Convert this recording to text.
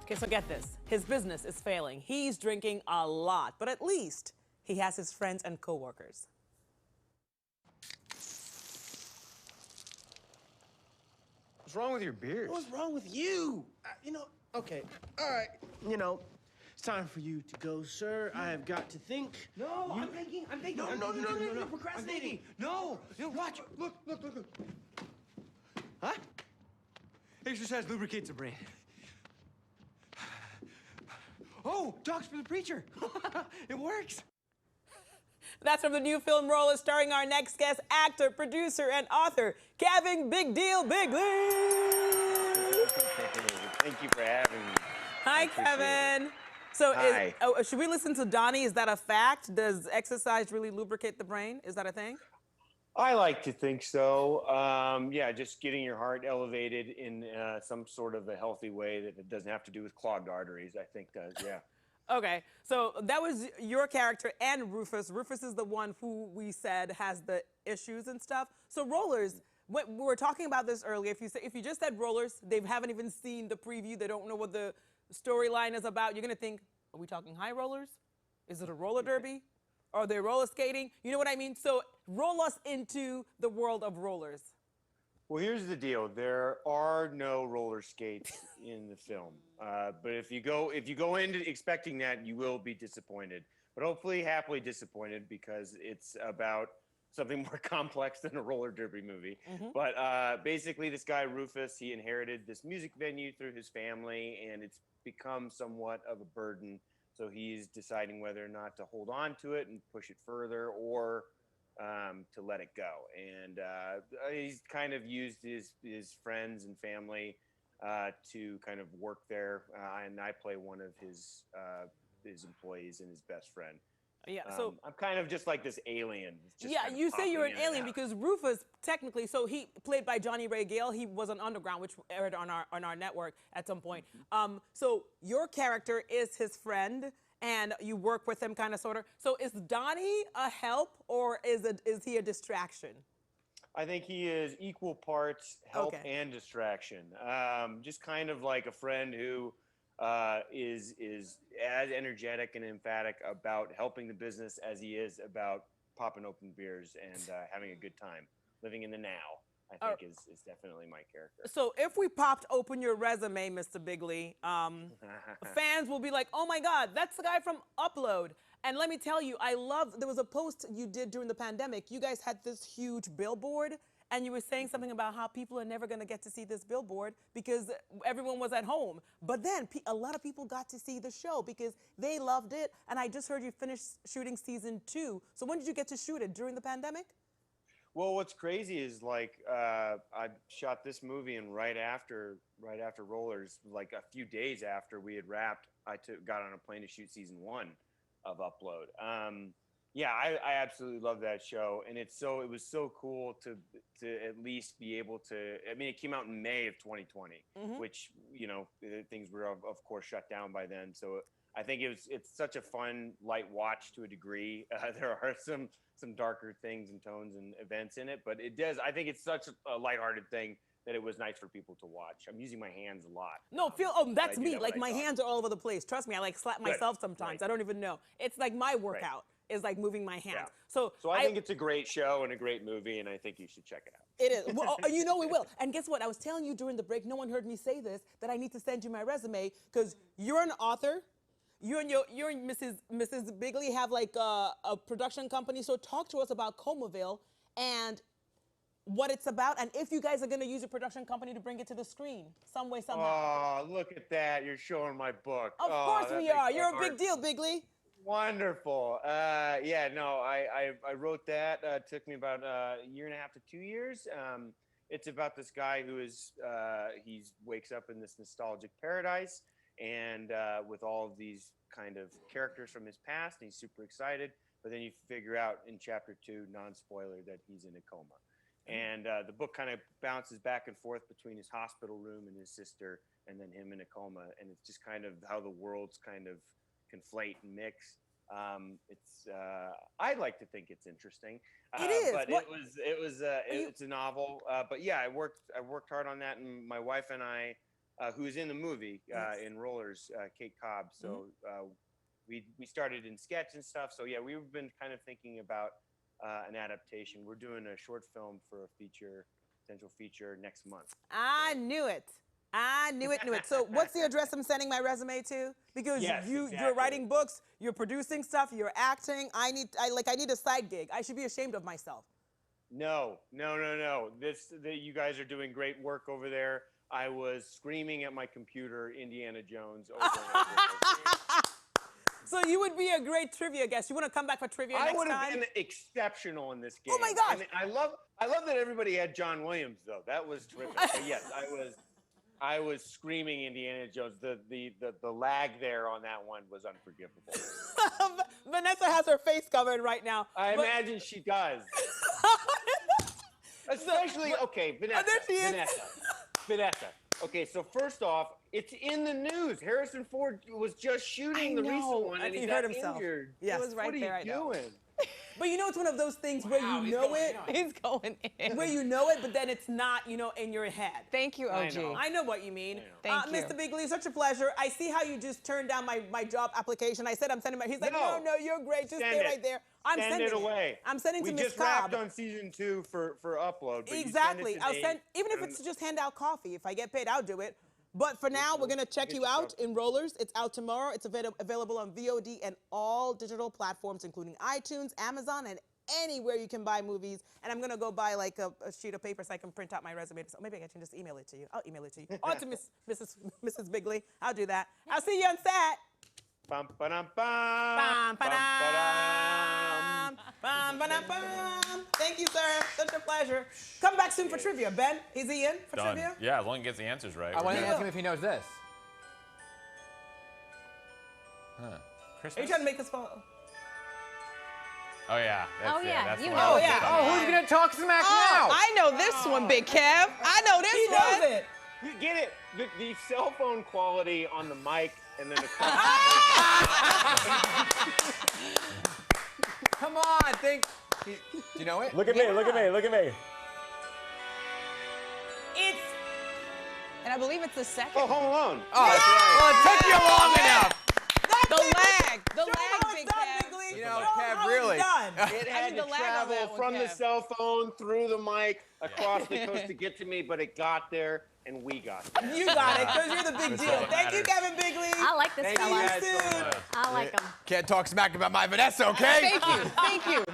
Okay, so get this. His business is failing. He's drinking a lot, but at least he has his friends and coworkers. What's wrong with your beard? What's wrong with you? Okay, all right. It's time for you to go, sir. I have got to think. No, I'm thinking. No, You're procrastinating. No, watch. Look. Huh? Exercise lubricates the brain. Oh, dogs for the preacher. It works. That's from the new film Roller, starring our next guest, actor, producer, and author, Kevin Big Deal Bigley. Thank you for having me. Hi, Kevin. So, Hi. should we listen to Donnie? Is that a fact? Does exercise really lubricate the brain? Is that a thing? I like to think so. Yeah, just getting your heart elevated in some sort of a healthy way that it doesn't have to do with clogged arteries, I think does, yeah. Okay, so that was your character and Rufus. Rufus is the one who we said has the issues and stuff. So Rollers, we were talking about this earlier. If you just said Rollers, they haven't even seen the preview. They don't know what the storyline is about. You're gonna think, are we talking high rollers? Is it a roller derby? Are they roller skating? You know what I mean? So roll us into the world of Rollers. Well, here's the deal. There are no roller skates in the film. But if you go into expecting that, you will be disappointed. But hopefully happily disappointed, because it's about something more complex than a roller derby movie. Mm-hmm. But basically, this guy, Rufus, he inherited this music venue through his family, and it's become somewhat of a burden. So he's deciding whether or not to hold on to it and push it further, or to let it go. And he's kind of used his friends and family to kind of work there, and I play one of his employees and his best friend. Yeah, so I'm kind of just like this alien. Just yeah, kind of you say you're an popping in and alien out. because Rufus, technically, so he played by Johnny Ray Gale. He was on Underground, which aired on our network at some point. So your character is his friend, and you work with him, kind of, sort of. So is Donnie a help, or is he a distraction? I think he is equal parts help Okay. and distraction. Just kind of like a friend who is as energetic and emphatic about helping the business as he is about popping open beers and having a good time. Living in the now, I think, is definitely my character. So if we popped open your resume, Mr. Bigley, fans will be like, oh my God, that's the guy from Upload. And let me tell you, there was a post you did during the pandemic. You guys had this huge billboard, and you were saying something about how people are never gonna get to see this billboard because everyone was at home. But then a lot of people got to see the show because they loved it. And I just heard you finished shooting season 2. So when did you get to shoot it? During the pandemic? Well, what's crazy is like I shot this movie, and right after Rollers, like a few days after we had wrapped, I got on a plane to shoot season 1 of Upload. Yeah, I absolutely love that show, and it was so cool to at least be able to. I mean, it came out in May of 2020, which things were of course shut down by then. So I think it's such a fun light watch to a degree. There are some darker things and tones and events in it, but I think it's such a lighthearted thing that it was nice for people to watch. I'm using my hands a lot. No, that's me. Like my hands are all over the place. Trust me, I like slap myself sometimes. Right. I don't even know. It's like my workout is like moving my hands. Yeah. So I think it's a great show and a great movie, and I think you should check it out. It is. Well, we will. And guess what? I was telling you during the break, no one heard me say this, that I need to send you my resume because you're an author. You and Mrs. Bigley have like a production company. So talk to us about Comaville and what it's about, and if you guys are going to use a production company to bring it to the screen some way, somehow. Oh, look at that. You're showing my book. Of course we are. You're a big deal, Bigley. Wonderful. Yeah, no, I wrote that. It took me about a year and a half to 2 years. It's about this guy who he wakes up in this nostalgic paradise, and with all of these kind of characters from his past, and he's super excited. But then you figure out in chapter 2, non-spoiler, that he's in a coma. And the book kind of bounces back and forth between his hospital room and his sister, and then him in a coma. And it's just kind of how the worlds kind of conflate and mix. I'd like to think it's interesting. It is. But it's a novel. But yeah, I worked hard on that, and my wife and I who's in the movie in Rollers, Kate Cobb. So we started in sketch and stuff. So yeah, we've been kind of thinking about an adaptation. We're doing a short film for a potential feature next month. I knew it. I knew it. So what's the address I'm sending my resume to? Because you're writing books, you're producing stuff, you're acting. I need a side gig. I should be ashamed of myself. No. You guys are doing great work over there. I was screaming at my computer, Indiana Jones, over and over. So you would be a great trivia guest. You want to come back for trivia next time? I would have been exceptional in this game. Oh my gosh! And I love that everybody had John Williams though. That was terrific. But yes, I was screaming Indiana Jones. The lag there on that one was unforgivable. Vanessa has her face covered right now. I imagine she does. Especially, okay, Vanessa. There she is. Vanessa. Okay, so first off, it's in the news. Harrison Ford was just shooting the recent one, and he got injured. Yes. It was right there. What are you doing? But you know, it's one of those things where you know it. He's going in. Where you know it, but then it's not, in your head. Thank you, OG. I know what you mean. Thank you. Mr. Bigley, such a pleasure. I see how you just turned down my job application. I said I'm sending he's like, no, you're great. Just stay right there. I'm sending it away. I'm sending to Miss We just wrapped on season 2 for upload. But exactly. I'll send, even if it's to just hand out coffee. If I get paid, I'll do it. But for now, we're going to check you out in Rollers. It's out tomorrow. It's available on VOD and all digital platforms, including iTunes, Amazon, and anywhere you can buy movies. And I'm going to go buy like a sheet of paper so I can print out my resume. So maybe I can just email it to you. I'll email it to you. Or to Mrs. Bigley. I'll do that. I'll see you on set. Bum, ba-dum, Bum, bum, ba-dum. Bum, ba-dum, bum. Thank you, sir. Such a pleasure. Come back soon for trivia. Ben, is he in for trivia? Yeah, as long as he gets the answers right. I want to ask him if he knows this. Christmas? Are you trying to make this phone? Oh, yeah. That's it. yeah, That's you the know one. it. Oh, who's gonna talk smack now? I know this one, Big Kev. I know this He one. knows it. You get it. The cell phone quality on the mic and then the Come on, think. Do you know it? Look at me, look at me, look at me. It's And I believe it's the second. Oh, Home Alone. Oh, that's right. Well, it took you long enough. The lag, Big Kev. Bigley. You know, Show Kev, how really. It's done. It had need to to lag on travel that one, from the Kev. cell phone through the mic across the coast to get to me, but it got there and we got there. You got it, because you're the big deal. all that Thank you, matters. Kevin Bigley. I like this Thank you fella. guys so much. I like him. Can't talk smack about my Vanessa, okay? Thank you.